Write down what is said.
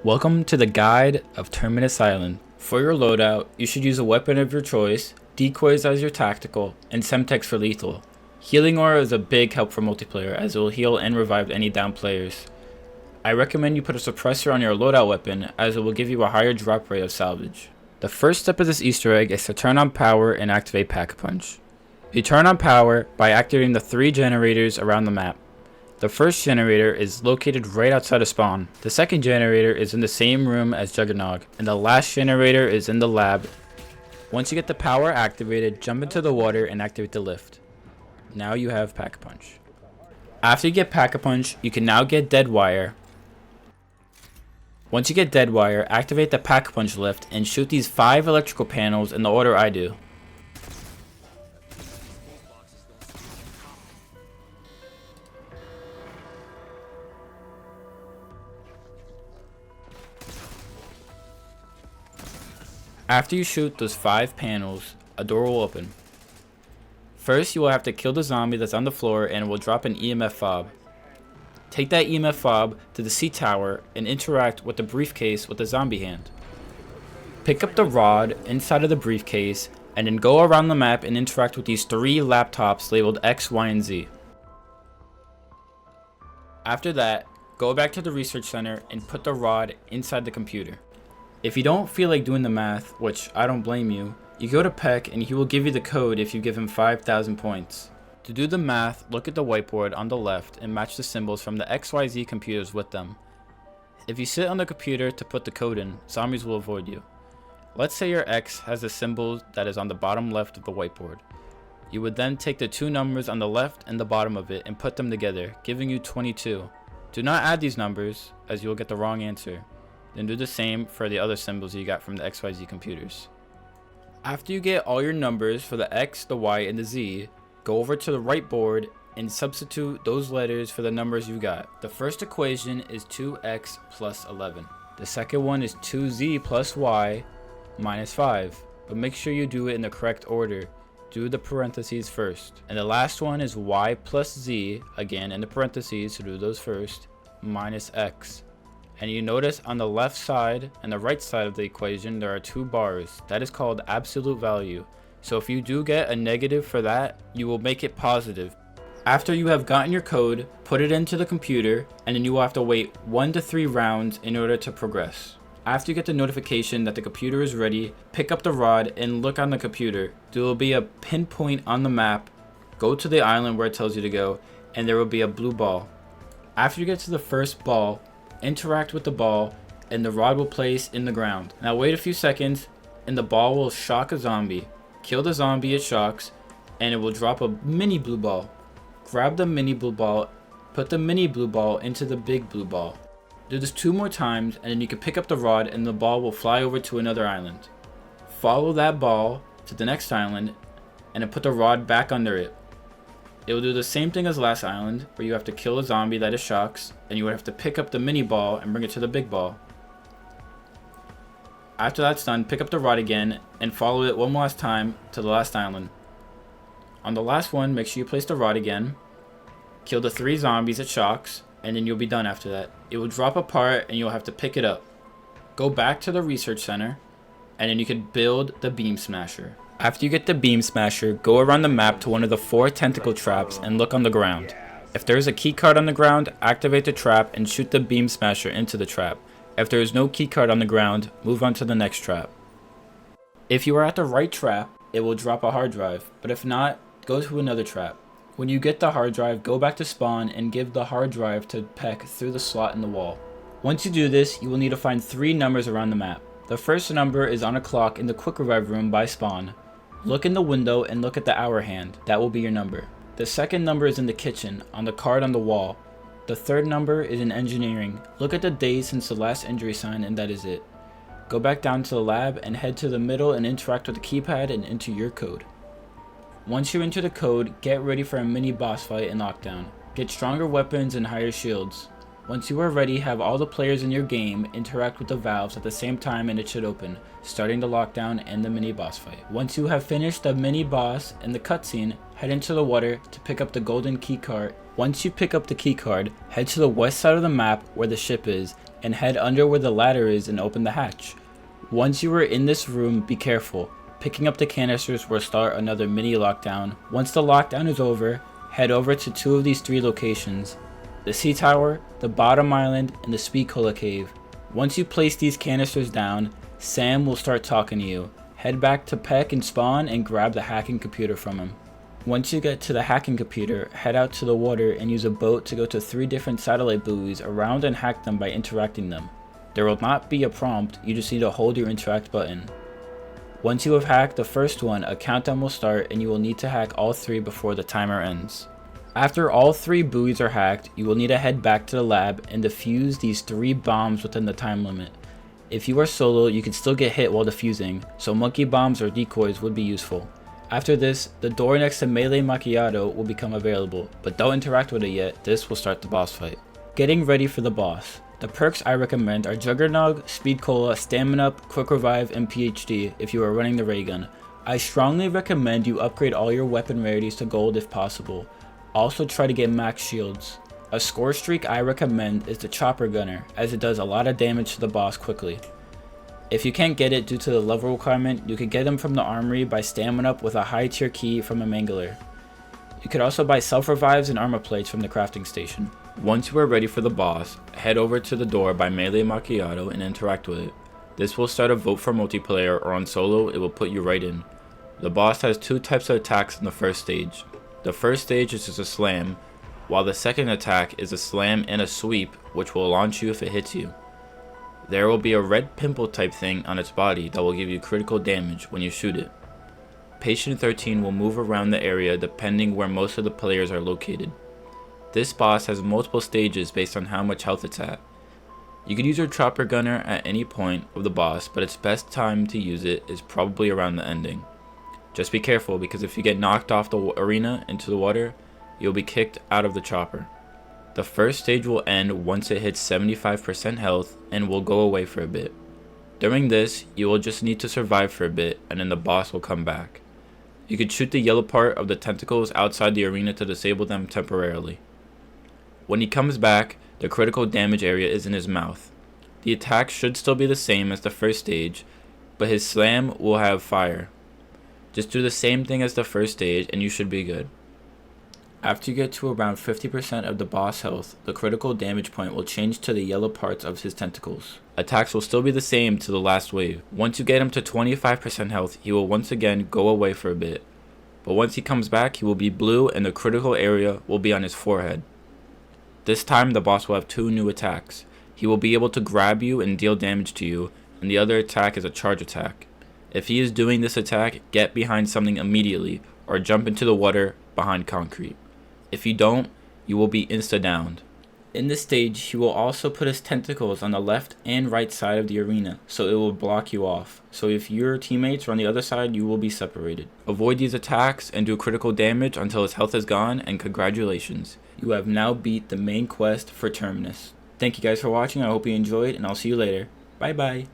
Welcome to the guide of Terminus Island. For your loadout, you should use a weapon of your choice, decoys as your tactical, and semtex for lethal. Healing aura is a big help for multiplayer as it will heal and revive any down players. I recommend you put a suppressor on your loadout weapon as it will give you a higher drop rate of salvage. The first step of this Easter egg is to turn on power and activate Pack-a-Punch. You turn on power by activating the 3 generators around the map. The first generator is located right outside of spawn. The second generator is in the same room as Juggernog, and the last generator is in the lab. Once you get the power activated, jump into the water and activate the lift. Now you have Pack-a-Punch. After you get Pack-a-Punch, you can now get Dead Wire. Once you get Dead Wire, activate the Pack-a-Punch lift and shoot these 5 electrical panels in the order I do. After you shoot those 5 panels, a door will open. First, you will have to kill the zombie that's on the floor and it will drop an EMF fob. Take that EMF fob to the C tower and interact with the briefcase with the zombie hand. Pick up the rod inside of the briefcase and then go around the map and interact with these 3 laptops labeled X, Y, and Z. After that, go back to the research center and put the rod inside the computer. If you don't feel like doing the math, which I don't blame you, you go to Peck and he will give you the code if you give him 5,000 points. To do the math, look at the whiteboard on the left and match the symbols from the XYZ computers with them. If you sit on the computer to put the code in, zombies will avoid you. Let's say your X has the symbol that is on the bottom left of the whiteboard. You would then take the 2 numbers on the left and the bottom of it and put them together, giving you 22. Do not add these numbers as you will get the wrong answer. Then do the same for the other symbols you got from the XYZ computers. After you get all your numbers for the X, the Y, and the Z, go over to the right board and substitute those letters for the numbers you got. The first equation is 2x plus 11. The second one is 2z plus y minus 5. But make sure you do it in the correct order. Do the parentheses first. And the last one is y plus z, again in the parentheses, so do those first, minus x. And you notice on the left side and the right side of the equation there are 2 bars. That is called absolute value. So if you do get a negative for that, you will make it positive. After you have gotten your code, put it into the computer and then you will have to wait 1 to 3 rounds in order to progress. After you get the notification that the computer is ready, pick up the rod and look on the computer. There will be a pinpoint on the map. Go to the island where it tells you to go and there will be a blue ball. After you get to the first ball, interact with the ball and the rod will place in the ground. Now wait a few seconds and the ball will shock a zombie. Kill the zombie it shocks and it will drop a mini blue ball. Grab the mini blue ball, put the mini blue ball into the big blue ball. Do this 2 more times and then you can pick up the rod and the ball will fly over to another island. Follow that ball to the next island and then put the rod back under it. It will do the same thing as last island, where you have to kill a zombie that it shocks, and you would have to pick up the mini ball and bring it to the big ball. After that's done, pick up the rod again, and follow it one last time to the last island. On the last one, make sure you place the rod again, kill the 3 zombies it shocks, and then you'll be done after that. It will drop apart, and you'll have to pick it up. Go back to the research center, and then you can build the beam smasher. After you get the beam smasher, go around the map to one of the 4 tentacle traps and look on the ground. If there is a keycard on the ground, activate the trap and shoot the beam smasher into the trap. If there is no keycard on the ground, move on to the next trap. If you are at the right trap, it will drop a hard drive, but if not, go to another trap. When you get the hard drive, go back to spawn and give the hard drive to Peck through the slot in the wall. Once you do this, you will need to find 3 numbers around the map. The first number is on a clock in the quick revive room by spawn. Look in the window and look at the hour hand. That will be your number. The second number is in the kitchen, on the card on the wall. The third number is in engineering. Look at the days since the last injury sign and that is it. Go back down to the lab and head to the middle and interact with the keypad and enter your code. Once you enter the code, get ready for a mini boss fight and lockdown. Get stronger weapons and higher shields. Once you are ready, have all the players in your game interact with the valves at the same time and it should open, starting the lockdown and the mini boss fight. Once you have finished the mini boss and the cutscene, head into the water to pick up the golden key card. Once you pick up the key card, head to the west side of the map where the ship is and head under where the ladder is and open the hatch. Once you are in this room, be careful. Picking up the canisters will start another mini lockdown. Once the lockdown is over, head over to 2 of these 3 locations: the Sea Tower, the Bottom Island, and the Speed Cola Cave. Once you place these canisters down, Sam will start talking to you. Head back to Peck and spawn and grab the hacking computer from him. Once you get to the hacking computer, head out to the water and use a boat to go to 3 different satellite buoys around and hack them by interacting them. There will not be a prompt, you just need to hold your interact button. Once you have hacked the first one, a countdown will start and you will need to hack all 3 before the timer ends. After all 3 buoys are hacked, you will need to head back to the lab and defuse these 3 bombs within the time limit. If you are solo, you can still get hit while defusing, so monkey bombs or decoys would be useful. After this, the door next to Melee Macchiato will become available, but don't interact with it yet, this will start the boss fight. Getting ready for the boss. The perks I recommend are Juggernog, Speed Cola, Stamina Up, Quick Revive, and PhD if you are running the ray gun. I strongly recommend you upgrade all your weapon rarities to gold if possible. Also try to get max shields. A score streak I recommend is the Chopper Gunner, as it does a lot of damage to the boss quickly. If you can't get it due to the level requirement, you can get them from the armory by stamming up with a high tier key from a mangler. You could also buy self revives and armor plates from the crafting station. Once you are ready for the boss, head over to the door by Melee Macchiato and interact with it. This will start a vote for multiplayer, or on solo it will put you right in. The boss has 2 types of attacks in the first stage. The first stage is just a slam, while the second attack is a slam and a sweep, which will launch you if it hits you. There will be a red pimple type thing on its body that will give you critical damage when you shoot it. Patient 13 will move around the area depending where most of the players are located. This boss has multiple stages based on how much health it's at. You could use your Chopper Gunner at any point of the boss, but its best time to use it is probably around the ending. Just be careful, because if you get knocked off the arena into the water, you'll be kicked out of the chopper. The first stage will end once it hits 75% health and will go away for a bit. During this, you will just need to survive for a bit and then the boss will come back. You could shoot the yellow part of the tentacles outside the arena to disable them temporarily. When he comes back, the critical damage area is in his mouth. The attack should still be the same as the first stage, but his slam will have fire. Just do the same thing as the first stage and you should be good. After you get to around 50% of the boss health, the critical damage point will change to the yellow parts of his tentacles. Attacks will still be the same to the last wave. Once you get him to 25% health, he will once again go away for a bit. But once he comes back, he will be blue and the critical area will be on his forehead. This time the boss will have 2 new attacks. He will be able to grab you and deal damage to you, and the other attack is a charge attack. If he is doing this attack, get behind something immediately, or jump into the water behind concrete. If you don't, you will be insta-downed. In this stage, he will also put his tentacles on the left and right side of the arena, so it will block you off. So if your teammates are on the other side, you will be separated. Avoid these attacks and do critical damage until his health is gone, and congratulations. You have now beat the main quest for Terminus. Thank you guys for watching, I hope you enjoyed, and I'll see you later. Bye bye.